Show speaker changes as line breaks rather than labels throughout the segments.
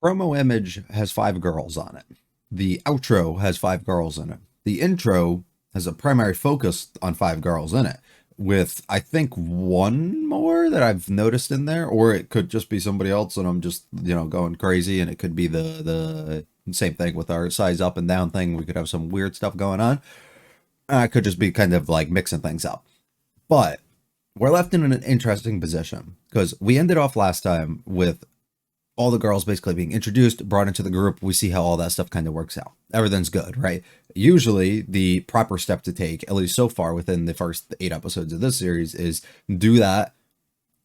Promo image has 5 girls on it. The outro has 5 girls in it. The intro has a primary focus on 5 girls in it, with I think one more that I've noticed in there, or it could just be somebody else and I'm just going crazy, and it could be the same thing with our size up and down thing. We could have some weird stuff going on. It could just be kind of like mixing things up. But we're left in an interesting position because we ended off last time with all the girls basically being introduced, brought into the group. We see how all that stuff kind of works out. Everything's good, right? Usually the proper step to take, at least so far within the first 8 episodes of this series, is do that,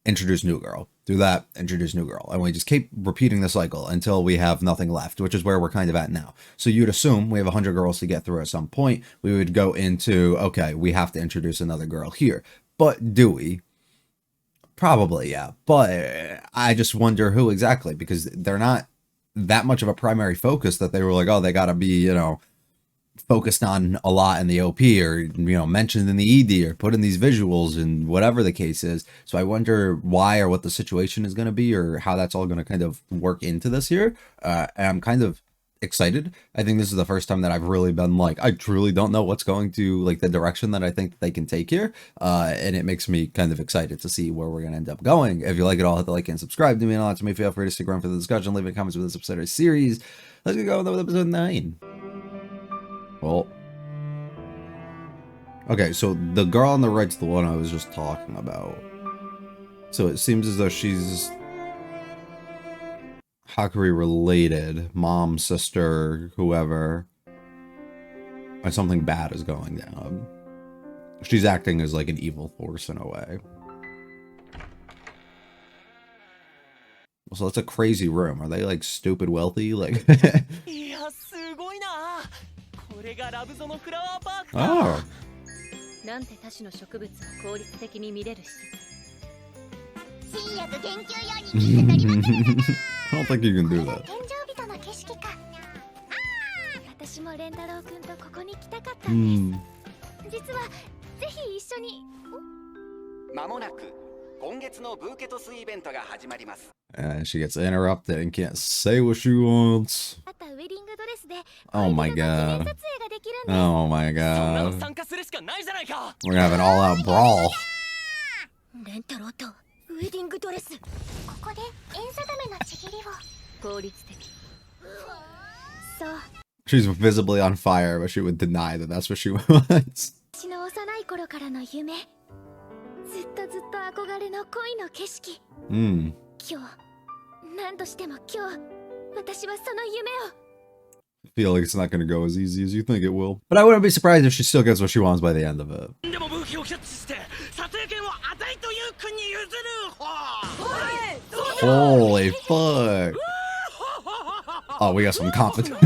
introduce new girl. Do that, introduce new girl. And we just keep repeating the cycle until we have nothing left, which is where we're kind of at now. So you'd assume we have 100 girls to get through at some point. We would go into, okay, we have to introduce another girl here. But do we? Probably, yeah. But I just wonder who exactly, because they're not that much of a primary focus that they were like, oh, they got to be, focused on a lot in the OP, or, mentioned in the ED, or put in these visuals, and whatever the case is. So I wonder why, or what the situation is going to be, or how that's all going to kind of work into this here. And I'm kind of excited. I think this is the first time that I've really been like, I truly don't know what's going to, like, the direction that I think they can take here, and it makes me kind of excited to see where we're going to end up going. If you like it all, hit the like and subscribe to me, and all that to me. Feel free to stick around for the discussion, leave comments with this episode of series. Let's go with episode 9. Well, okay, so the girl on the right's the one I was just talking about. So it seems as though she's Hakuri related, mom, sister, whoever, and something bad is going down. She's acting as like an evil force in a way. So it's a crazy room. Are they like stupid wealthy? Like oh. I don't think you can do that. And she gets interrupted and can't say what she wants. Oh my god. Oh my god. We're gonna have an all-out brawl. She's visibly on fire, but she would deny that that's what she wants. I feel like it's not going to go as easy as you think it will. But I wouldn't be surprised if she still gets what she wants by the end of it. Holy fuck. Oh, we got some competition.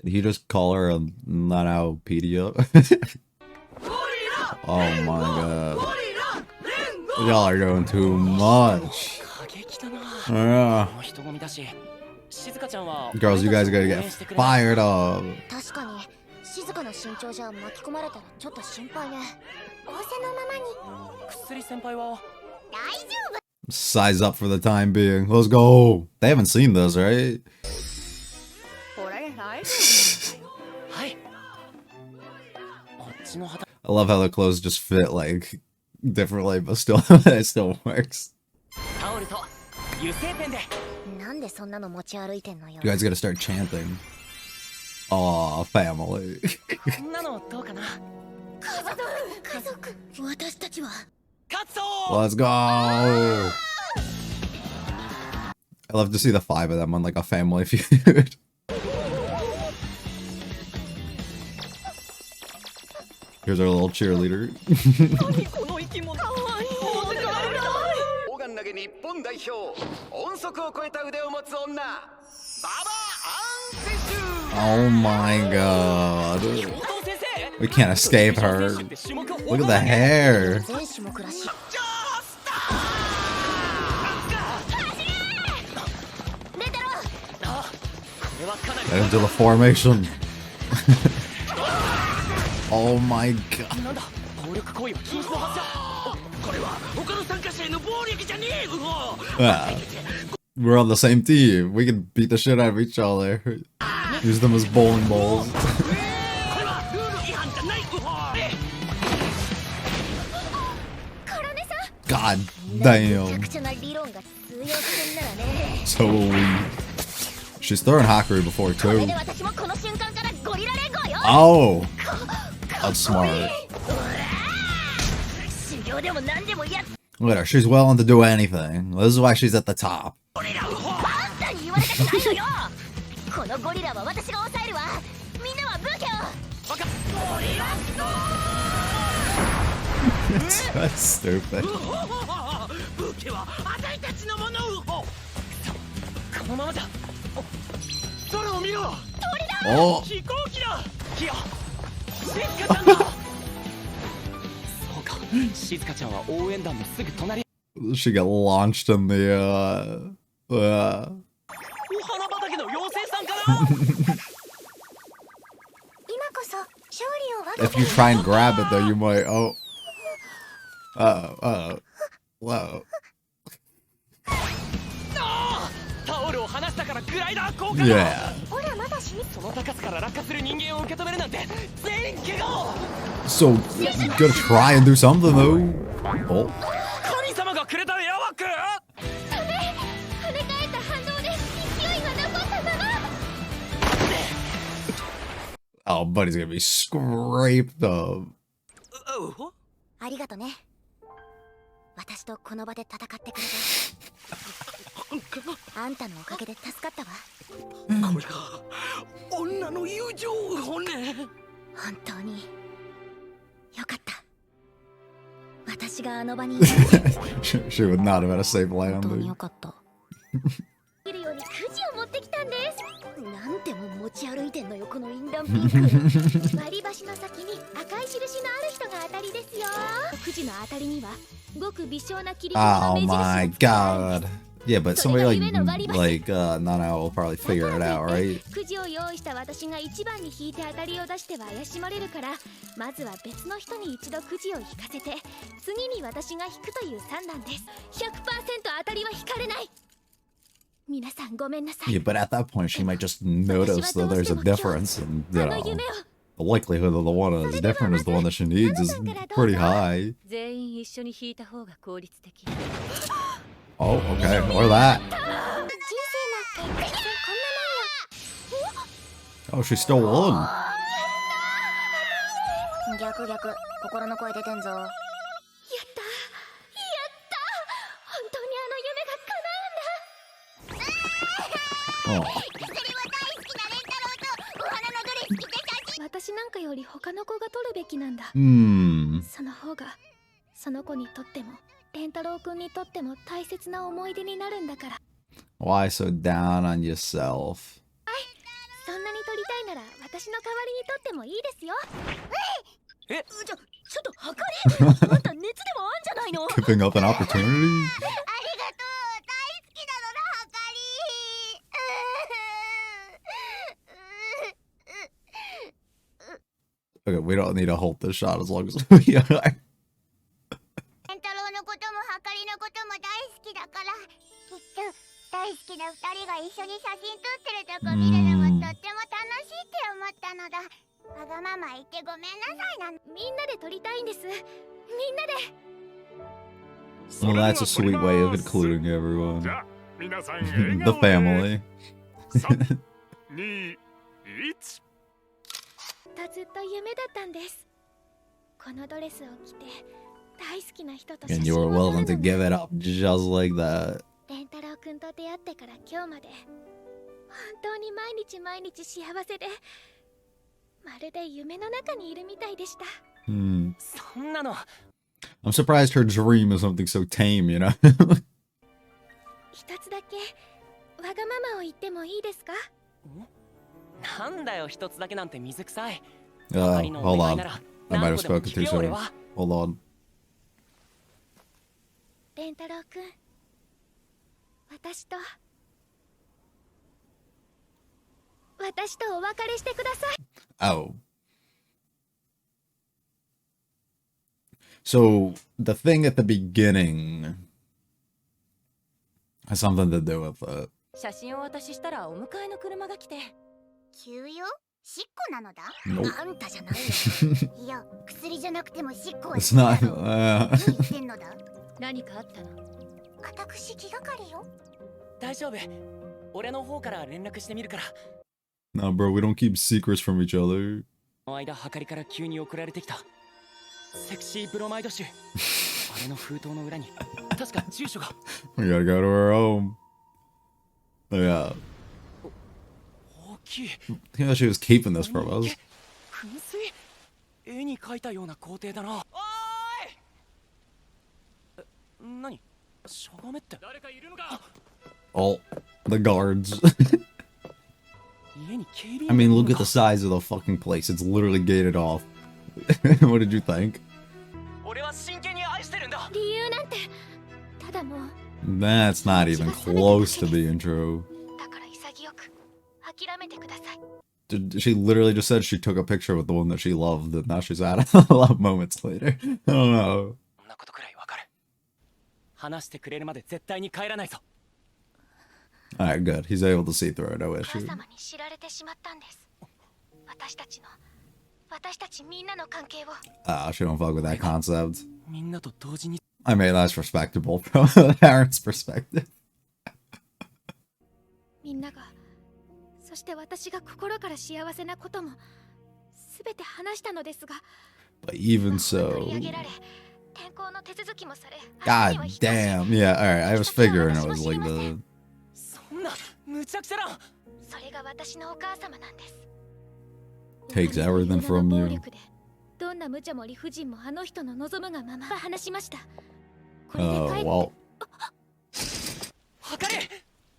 Did he just call her a Nanopedia? Oh my god. Y'all are going too much. Yeah. Girls, you guys gotta get fired up. Size up for the time being. Let's go. They haven't seen this, right? I love how the clothes just fit like differently, but still it still works. You guys gotta start chanting. Aw, family. Let's go. I love to see the 5 of them on like a family feud. Here's our little cheerleader. Oh my god. We can't escape her. Look at the hair. Get into the formation. Oh my god.
暴力行為は禁止のはずだ。これは他の参加者への暴力じゃねえ。
We're on the same team. We can beat the shit out of each other. Use them as bowling balls. God damn. So weak. She's throwing Hakurei before too. Oh! That's smart. Look at her, she's willing to do anything. This is why she's at the top. That's stupid. Oh! She got launched in the If you try and grab it though, you might whoa. Yeah. So, you gotta try and do something though. Oh. Oh, buddy's gonna be scraped up.
ありがとね。私とこの場で戦ってくれて。あんたのおかげで助かったわ。
これが女の友情本音。
本当によかった。私があの場に。
She would not have had a safe landing.
本当によかった。いるようにくじを持ってきたんです。なんても持ち歩いてんのよこのインダンピンク。割り箸の先に赤い印のある人が当たりですよ。くじの当たりにはごく微小な切り込みの目印。Oh my god. Yeah, but somebody like Nana will probably figure it out, right? くじを用意した私が一番に引いて当たりを出しては怪しまれるから、まずは別の人に一度くじを引かせて、次に私が引くという算段です。100% 当たりは引かれない。
Yeah, but at that point, she might just notice that there's a difference, and you know, the likelihood of the one that is different is the one that she needs is pretty high. Oh, okay, or that. Oh, she still won.
逆逆、心の声出てんぞ。やった。私なんかより他の子が取るべきなんだ。その方がその子にとってもレンタロウ君にとっても大切な思い出になるんだから。
Why so down on yourself?
はい、そんなに取りたいなら私の代わりに取ってもいいですよ。え、ちょっとはかり、あんた熱でもあんじゃないの
？Giving up an opportunity? Okay, we don't need to hold this shot as long as we are.
レンタロウのこともはかりのことも大好きだから、きっと大好きな二人が一緒に写真撮ってるとこ見るのもとっても楽しいって思ったのだ。わがまま言ってごめんなさいな。みんなで撮りたいんです。みんなで。
Well, that's a sweet way of including everyone. The family.
ずっと夢だったんです。このドレスを着て大好きな人と
And you were willing to give it up just like that.
レンタロウ君と出会ってから今日まで本当に毎日毎日幸せで、まるで夢の中にいるみたいでした。
そんなの。
I'm surprised her dream is something so tame, you know.
一つだけわがままを言ってもいいですか？
なんだよ一つだけなんて水臭い。
Hold on. I might have spoken too soon. Hold on.
レンタロウ君、私とお別れしてください。
Oh. So the thing at the beginning has something to do with it.
写真をお渡ししたらお迎えの車が来て。
急よしっこなのだ
Nope.
あんたじゃないよいや薬じゃなくてもしっこは
It's not.
何言ってんのだ
何かあったの？
私気がかりよ
大丈夫。俺の方から連絡してみるから。
No, bro, we don't keep secrets from each other.
この間はかりから急に送られてきたセクシーブロマイド集。あれの封筒の裏に確か住所が。
We gotta go to her home. Yeah.
大きい。
Yeah, she was keeping this from us.
噴水。絵に描いたような工程だな。おーい。何？しゃがめって。誰かいるのか。
Oh, the guards.
家に警備員
I mean,
がいる
look
の
at
か
the size of the fucking place. It's literally gated off. What did you think?
俺は真剣に愛してるんだ。
理由なんてただもう
That's not even close to being true.
だから潔く諦めてください
She literally just said she took a picture with the one that she loved, and now she's at a lot of moments later. I don't know.
そんなことくらいわかる。話してくれるまで絶対に帰らないぞ。
Alright, good. He's able to see through it, no
お母
issue.
様に知られてしまったんです私たちみんなの関係を
She don't fuck with that concept.
みんなと同時に。
I mean, that's respectable from the parents' perspective.
みんながそして私が心から幸せなこともすべて話したのですが
But even
取り
so...
上げられ転校の手続きもされ
God damn. Yeah, alright. I was figuring it was like the...
そんな無茶苦茶な。
それが私のお母様なんです
Takes everything from you.
暴力でどんな無茶も理不尽もあの人の望むがまま話しましたこれで
Oh,
帰って
well.
はかり。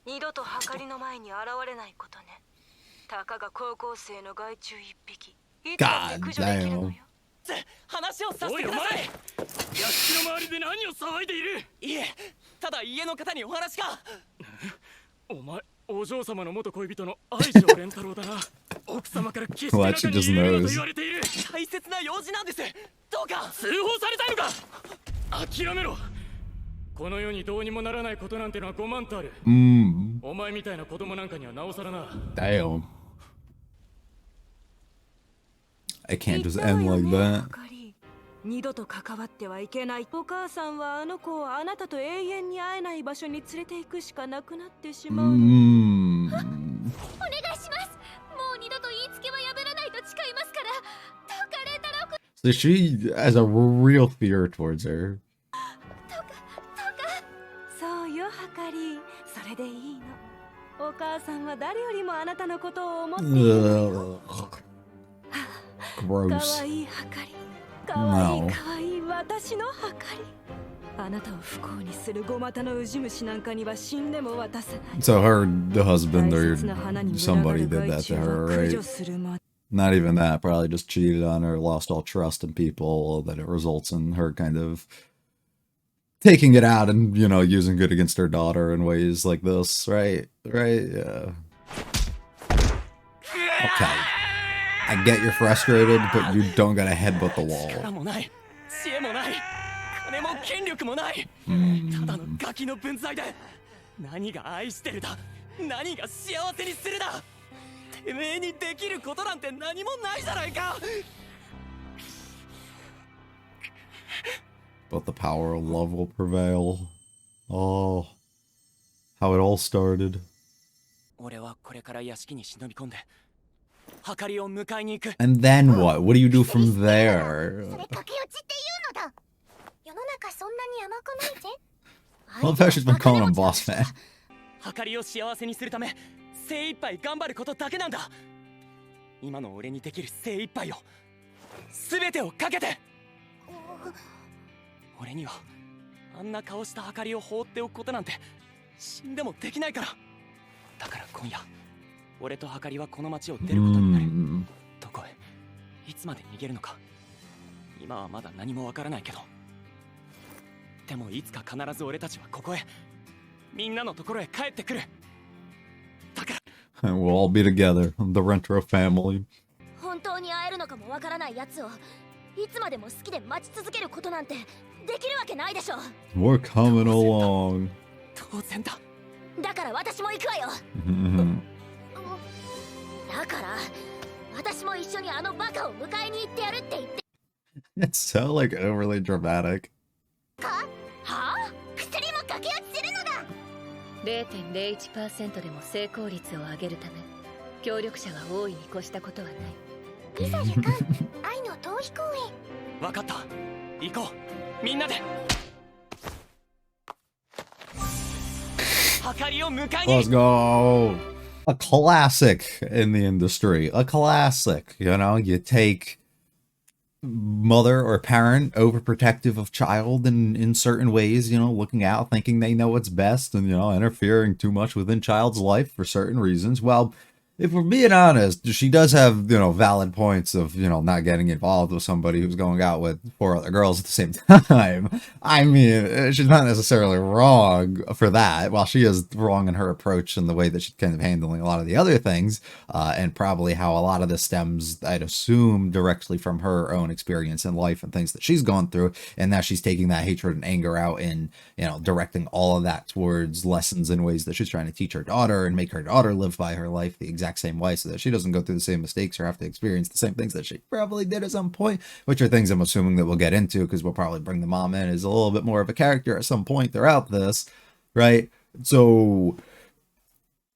二度とはかりの前に現れないことね。たかが高校生の害虫一匹。いつだって駆除できるのよ。
話をさせてください。屋敷の周りで何を騒いでいる。いえ、ただ家の方にお話が。お前、お嬢様の元恋人の愛情蓮太郎だな。奥様から決して中に入れろと言われている。大切な用事なんです。どうか通報されたいのか。諦めろ。この世にどうにもならないことなんてのは5万とある。お前みたいな子供なんかにはなおさらな。
Damn. I can't just end like that.
二度と関わってはいけない。お母さんはあの子をあなたと永遠に会えない場所に連れて行くしかなくなってしまうの。
お願いしますもう二度と言いつけは破らないと誓いますからどうか蓮太郎君
So she has a real fear towards her.
そうよ、はかり。それでいいの。お母さんは誰よりもあなたのことを思っているのよ。 か
Gross.
わいいはかり。かわいい
No.
かわいい私のはかり。あなたを不幸にするごまたのウジ虫なんかには死んでも渡さない。
So her husband
大
or
切な花に群が
somebody
る
did
害
that
虫
to
は
her,
駆
right?
除するまで。
Not even that. Probably just cheated on her, lost all trust in people. That it results in her kind of taking it out and, you know, using it against her daughter in ways like this, right? Right? Yeah. Okay. I get you're frustrated, but you don't gotta headbutt the
力
wall.
もない、知恵もない、金も権力もない。ただのガキの分際で何が愛してるだ、何が幸せにするだ。てめえにできることなんて何もないじゃないか。
But the power of love will prevail. Oh, how it all started.
俺はこれから屋敷に忍び込んで、はかりを迎えに行く。
And then what? What do you do from there?
それ駆け落ちっていうのだ世の中そんなに甘くないぜ
I love how she's been calling him boss man.
はかりを幸せにするため精一杯頑張ることだけなんだ。今の俺にできる精一杯を全てをかけて。俺にはあんな顔したはかりを放っておくことなんて死んでもできないから。だから今夜俺とはかりはこの町を出ることになる。どこへ、いつまで逃げるのか今はまだ何もわからないけど、でもいつか必ず俺たちはここへ、みんなのところへ帰ってくる。だから
And we'll all be together, the Rentro family.
本当に会えるのかもわからないやつをいつまでも好きで待ち続けることなんてできるわけないでしょ。
We're coming along.
当然だ。
だから私も行くわよ。だから私も一緒にあのバカを迎えに行ってやるって言って。
It's so like overly dramatic.
はあ、薬も駆け落ちするのだ。
0.01% でも成功率を上げるため協力者が多いに越したことはない。
リサジュ君、愛の逃避行為。
わかった。行こう。みんなで。はかりを迎えに。
Let's go. A classic in the industry. A classic. You know, you take mother or parent overprotective of child in certain ways, you know, looking out, thinking they know what's best, and, you know, interfering too much within child's life for certain reasons. Well, if we're being honest, she does have, you know, valid points of, you know, not getting involved with somebody who's going out with 4 other girls at the same time. I mean, she's not necessarily wrong for that. While she is wrong in her approach and the way that she's kind of handling a lot of the other things, and probably how a lot of this stems, I'd assume, directly from her own experience in life and things that she's gone through, and now she's taking that hatred and anger out in, you know, directing all of that towards lessons and ways that she's trying to teach her daughter and make her daughter live by her life the exact same way so that she doesn't go through the same mistakes or have to experience the same things that she probably did at some point, which are things I'm assuming that we'll get into because we'll probably bring the mom in as a little bit more of a character at some point throughout this, right? So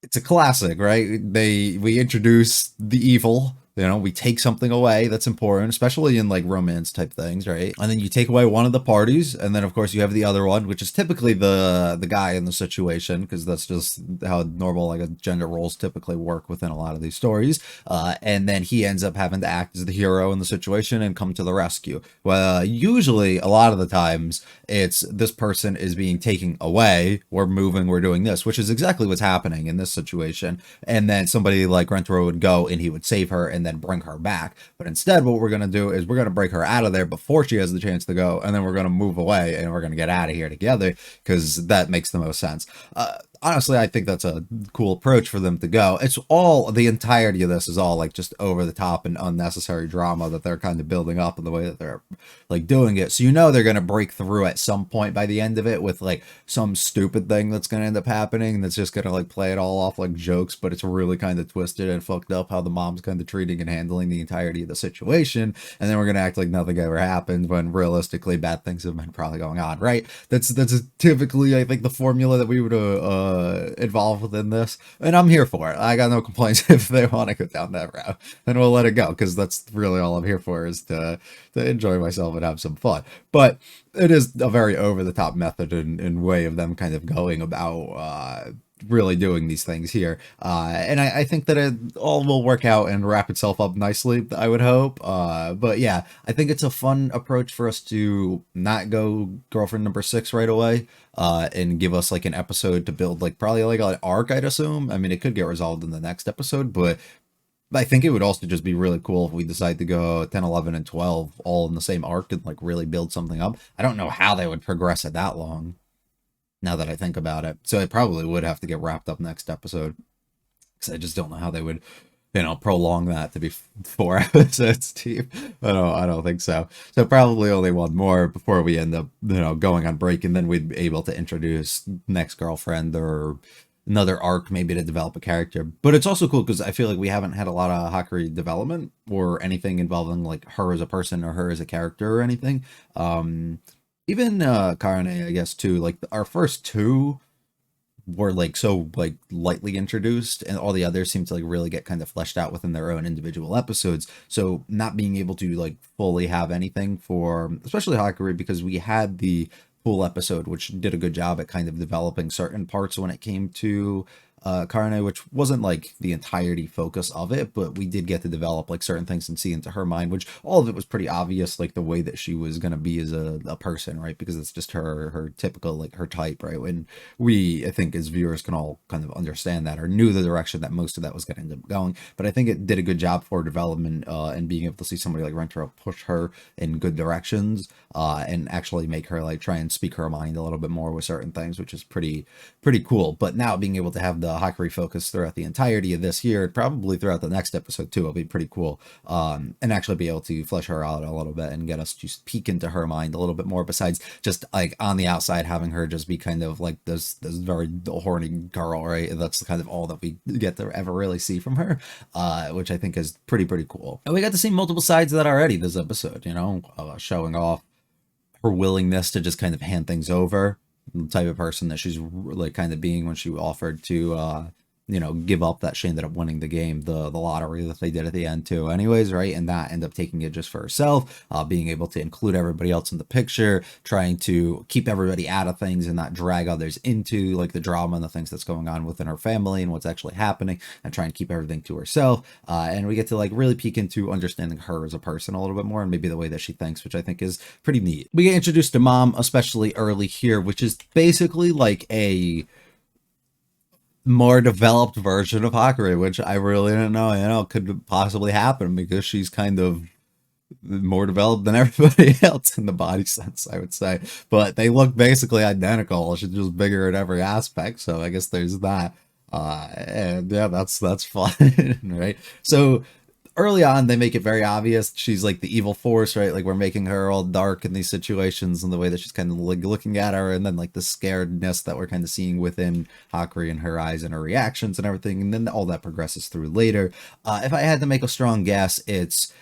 it's a classic, right? We introduce the evil. You know, we take something away that's important, especially in like romance type things, right? And then you take away one of the parties, and then of course you have the other one, which is typically the guy in the situation, because that's just how normal like gender roles typically work within a lot of these stories. And then he ends up having to act as the hero in the situation and come to the rescue. Well, usually a lot of the times it's this person is being taken away, we're moving, we're doing this, which is exactly what's happening in this situation. And then somebody like Rentaro would go and he would save her and then bring her back. But instead what we're going to do is we're going to break her out of there before she has the chance to go, and then we're going to move away and we're going to get out of here together, because that makes the most sense. Honestly, I think that's a cool approach for them to go. It's all, the entirety of this is all like just over the top and unnecessary drama that they're kind of building up in the way that they're like doing it. So you know they're going to break through at some point by the end of it with like some stupid thing that's going to end up happening that's just going to like play it all off like jokes, but it's really kind of twisted and fucked up how the mom's kind of treating and handling the entirety of the situation. And then we're going to act like nothing ever happened when realistically bad things have been probably going on, right? That's typically, I think, the formula that we would involved within this, and I'm here for it. I got no complaints if they want to go down that route, then we'll let it go, because that's really all I'm here for, is to enjoy myself and have some fun. But it is a very over-the-top method and way of them kind of going about really doing these things here, and I think that it all will work out and wrap itself up nicely, I would hope. But yeah, I think it's a fun approach for us to not go girlfriend number 6 right away, and give us like an episode to build like probably like an arc, I'd assume. I mean, it could get resolved in the next episode, but I think it would also just be really cool if we decide to go 10, 11, and 12 all in the same arc and like really build something up. I don't know how they would progress it that long, now that I think about it. So it probably would have to get wrapped up next episode, because I just don't know how they would, you know, prolong that to be 4 episodes deep. I don't think so. So probably only one more before we end up, you know, going on break, and then we'd be able to introduce next girlfriend or another arc maybe to develop a character. But it's also cool because I feel like we haven't had a lot of Hakari development or anything involving like her as a person or her as a character or anything. Even Karane, I guess, too. Like our first 2 were like so like lightly introduced, and all the others seem to like really get kind of fleshed out within their own individual episodes. So not being able to like fully have anything for especially Hakari, because we had the pool episode, which did a good job at kind of developing certain parts when it came to Karane, which wasn't like the entirety focus of it, but we did get to develop like certain things and see into her mind, which all of it was pretty obvious, like the way that she was going to be as a person, right? Because it's just her typical, like her type, right? And we, I think as viewers can all kind of understand that, or knew the direction that most of that was going to end up going. But I think it did a good job for development and being able to see somebody like Rentaro push her in good directions and actually make her like try and speak her mind a little bit more with certain things, which is pretty cool. But now being able to have Hakari focus throughout the entirety of this year, probably throughout the next episode too. It'll be pretty cool, and actually be able to flesh her out a little bit and get us just peek into her mind a little bit more, besides just like on the outside having her just be kind of like this very horny girl, right? That's kind of all that we get to ever really see from her, which I think is pretty cool. And we got to see multiple sides of that already this episode, you know, showing off her willingness to just kind of hand things over, the type of person that she's like kind of being when she offered to you know, give up that she ended up winning the game, the lottery that they did at the end too anyways, right? And that ended up taking it just for herself, being able to include everybody else in the picture, trying to keep everybody out of things and not drag others into like the drama and the things that's going on within her family and what's actually happening, and trying to keep everything to herself. And we get to like really peek into understanding her as a person a little bit more, and maybe the way that she thinks, which I think is pretty neat. We get introduced to Mom, especially early here, which is basically like a more developed version of Hakari, which I really didn't know, you know, could possibly happen, because she's kind of more developed than everybody else in the body sense, I would say. But they look basically identical. She's just bigger in every aspect, so I guess there's that. And yeah, that's fun, right? So early on, they make it very obvious she's like the evil force, right? Like we're making her all dark in these situations, and the way that she's kind of like looking at her, and then like the scaredness that we're kind of seeing within Hakari and her eyes and her reactions and everything, and then all that progresses through later. If I had to make a strong guess, it's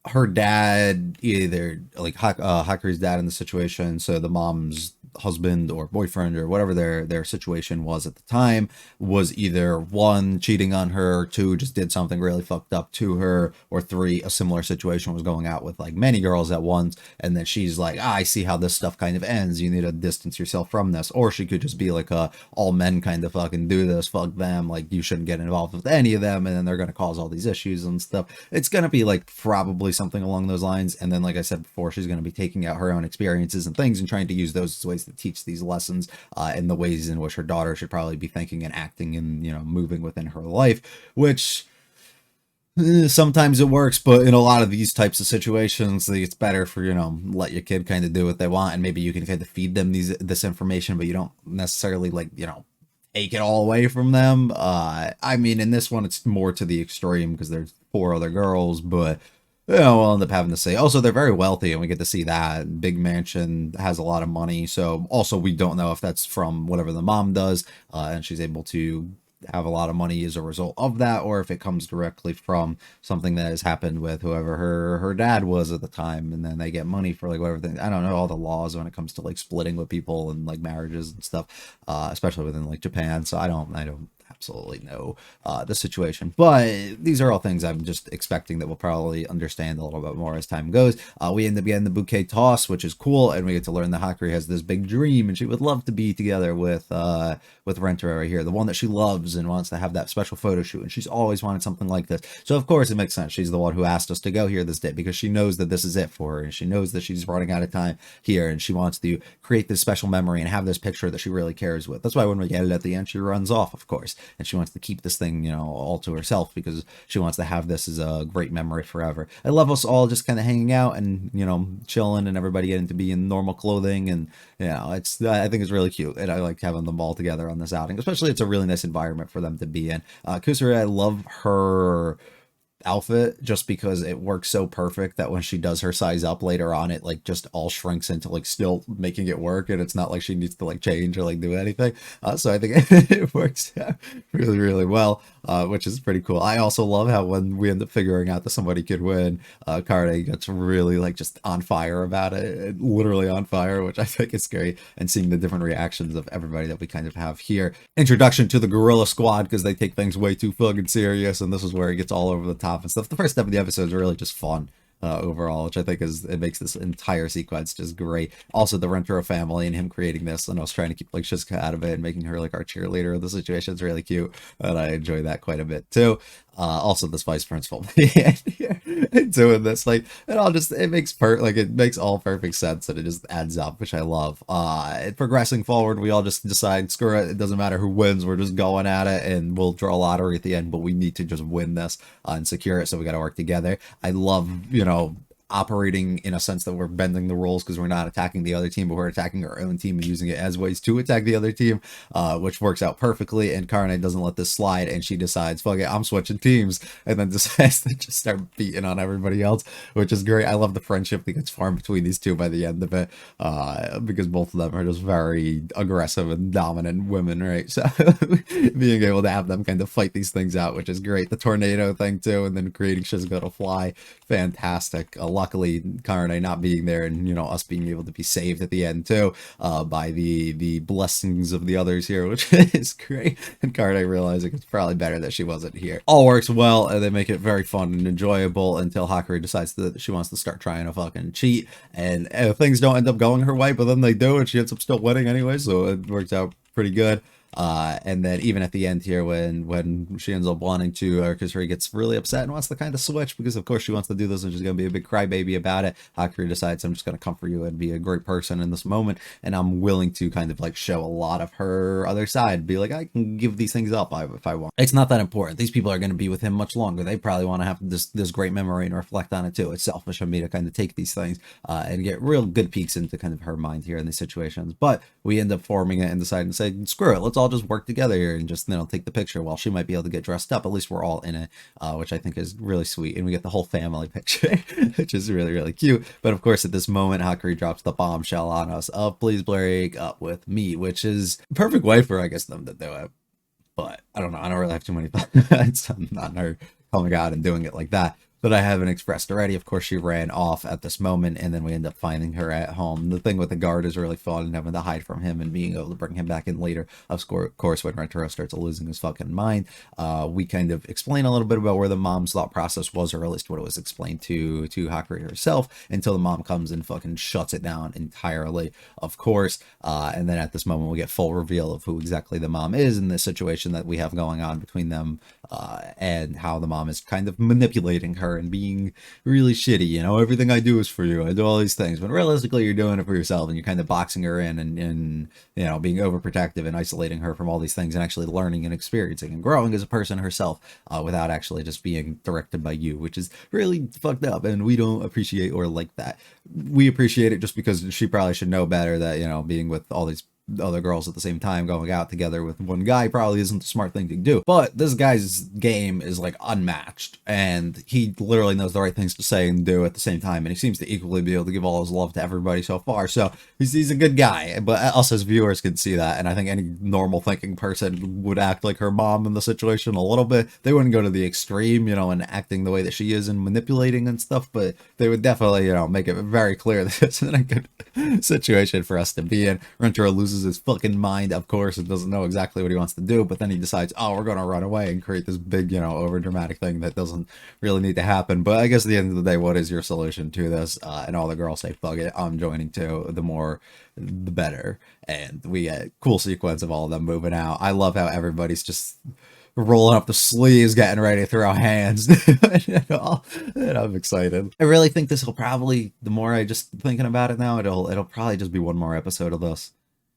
her dad, either like Hakari's dad in the situation, so the mom's husband or boyfriend or whatever their situation was at the time, was either 1, cheating on her, 2, just did something really fucked up to her, or 3, a similar situation was going out with like many girls at once, and then she's like, I see how this stuff kind of ends, you need to distance yourself from this. Or she could just be like all men kind of fucking do this, fuck them, like you shouldn't get involved with any of them, and then they're gonna cause all these issues and stuff. It's gonna be like probably something along those lines. And then, like I said before, she's gonna be taking out her own experiences and things and trying to use those as ways to teach these lessons, in the ways in which her daughter should probably be thinking and acting and, you know, moving within her life, which sometimes it works, but in a lot of these types of situations, it's better for, you know, let your kid kind of do what they want, and maybe you can kind of feed them this information, but you don't necessarily, like, you know, take it all away from them. I mean, in this one, it's more to the extreme because there's 4 other girls, but you know, we'll end up having to say. Also, they're very wealthy, and we get to see that. Big mansion, has a lot of money. So also, we don't know if that's from whatever the mom does, and she's able to have a lot of money as a result of that, or if it comes directly from something that has happened with whoever her dad was at the time, and then they get money for like whatever thing. I don't know all the laws when it comes to like splitting with people and like marriages and stuff, especially within like Japan. So I don't absolutely know the situation, but these are all things I'm just expecting that we'll probably understand a little bit more as time goes. We end up getting the bouquet toss, which is cool, and we get to learn that Hakari has this big dream, and she would love to be together with Rentaro right here, the one that she loves and wants to have that special photo shoot, and she's always wanted something like this. So of course it makes sense. She's the one who asked us to go here this day, because she knows that this is it for her, and she knows that she's running out of time here, and she wants to create this special memory and have this picture that she really cares with. That's why when we get it at the end, she runs off, of course, and she wants to keep this thing, you know, all to herself, because she wants to have this as a great memory forever. I love us all just kind of hanging out and, you know, chilling, and everybody getting to be in normal clothing, and, you know, I think it's really cute, and I like having them all together on this outing. Especially, it's a really nice environment for them to be in. Kusari, I love her outfit just because it works so perfect that when she does her size up later on, it like just all shrinks into like still making it work, and it's not like she needs to like change or like do anything. So I think it works really well, which is pretty cool. I also love how when we end up figuring out that somebody could win, Karade gets really like just on fire about it, literally on fire, which I think is great, and seeing the different reactions of everybody that we kind of have here. Introduction to the Gorilla Squad, because they take things way too fucking serious, and this is where it gets all over the top and stuff. The first step of the episode is really just fun overall, which I think it makes this entire sequence just great. Also, the Rentaro family and him creating this, and I was trying to keep like Shizuka out of it and making her like our cheerleader of the situation is really cute, and I enjoy that quite a bit too. Also, this vice principal doing this, like, it makes all perfect sense, and it just adds up, which I love. Progressing forward, we all just decide, screw it doesn't matter who wins, we're just going at it, and we'll draw a lottery at the end, but we need to just win this and secure it, so we got to work together. I love, you know, operating in a sense that we're bending the rules because we're not attacking the other team, but we're attacking our own team and using it as ways to attack the other team, which works out perfectly. And Karne doesn't let this slide, and she decides, fuck it, I'm switching teams, and then decides to just start beating on everybody else, which is great. I love the friendship that gets formed between these two by the end of it, because both of them are just very aggressive and dominant women, right? So being able to have them kind of fight these things out, which is great. The tornado thing too, and then creating Shizuka to fly, fantastic. Luckily, Karne not being there, and you know, us being able to be saved at the end too, by the blessings of the others here, which is great. And Karne realizing it's probably better that she wasn't here. All works well, and they make it very fun and enjoyable until Hakurei decides that she wants to start trying to fucking cheat, and things don't end up going her way, but then they do, and she ends up still winning anyway, so it works out pretty good. And then even at the end here, when she ends up wanting to, Kusuri gets really upset and wants to kind of switch, because of course she wants to do this and she's going to be a big crybaby about it. Hakurei decides, I'm just going to comfort you and be a great person in this moment, and I'm willing to kind of like show a lot of her other side, be like, I can give these things up if I want. It's not that important. These people are going to be with him much longer. They probably want to have this great memory and reflect on it too. It's selfish of me to kind of take these things and get real good peeks into kind of her mind here in these situations. But we end up forming it and deciding to say, screw it, let's all just work together here and just, you know, take the picture. While she might be able to get dressed up, at least we're all in it, which I think is really sweet. And we get the whole family picture, which is really, really cute. But of course, at this moment, Hakurei drops the bombshell on us of, please break up with me, which is a perfect way for, I guess, them to do it. But I don't know, I don't really have too many thoughts on her coming out and doing it like that that I haven't expressed already. Of course, she ran off at this moment, and then we end up finding her at home. The thing with the guard is really fun, and having to hide from him and being able to bring him back in later. Of course, when Rentaro starts losing his fucking mind, we kind of explain a little bit about where the mom's thought process was, or at least what it was explained to Hakurei herself, until the mom comes and fucking shuts it down entirely, of course. And then at this moment, we get full reveal of who exactly the mom is in this situation that we have going on between them, and how the mom is kind of manipulating her and being really shitty. You know, everything I do is for you. I do all these things, but realistically, you're doing it for yourself, and you're kind of boxing her in and you know, being overprotective and isolating her from all these things, and actually learning and experiencing and growing as a person herself, without actually just being directed by you, which is really fucked up, and we don't appreciate or like that. We appreciate it just because she probably should know better that, you know, being with all these other girls at the same time, going out together with one guy, probably isn't the smart thing to do. But this guy's game is like unmatched, and he literally knows the right things to say and do at the same time, and he seems to equally be able to give all his love to everybody so far. So he's a good guy, but us as viewers can see that, and I think any normal thinking person would act like her mom in the situation a little bit. They wouldn't go to the extreme, you know, and acting the way that she is and manipulating and stuff, but they would definitely, you know, make it very clear that it's not a good situation for us to be in. Rentaro loses his fucking mind, of course, and doesn't know exactly what he wants to do, but then he decides, oh, we're gonna run away and create this big, you know, over dramatic thing that doesn't really need to happen. But I guess at the end of the day, what is your solution to this? And all the girls say, fuck it, I'm joining too. The more the better. And we get cool sequence of all of them moving out. I love how everybody's just rolling up the sleeves, getting ready to throw hands. And I'm excited. I really think this will probably, the more I just thinking about it now, it'll probably just be one more episode of this,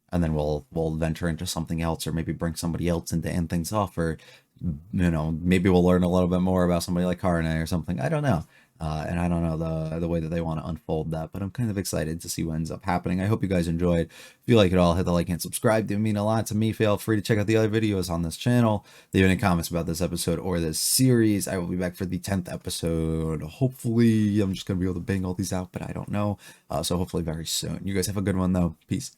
and then we'll venture into something else, or maybe bring somebody else in to end things off, or, you know, maybe we'll learn a little bit more about somebody like Karne or something. I don't know. And I don't know the way that they want to unfold that, but I'm kind of excited to see what ends up happening. I hope you guys enjoyed. If you like it all, hit the like and subscribe. It would mean a lot to me. Feel free to check out the other videos on this channel. Leave any comments about this episode or this series. I will be back for the 10th episode. Hopefully, I'm just going to be able to bang all these out, but I don't know. So hopefully very soon. You guys have a good one, though. Peace.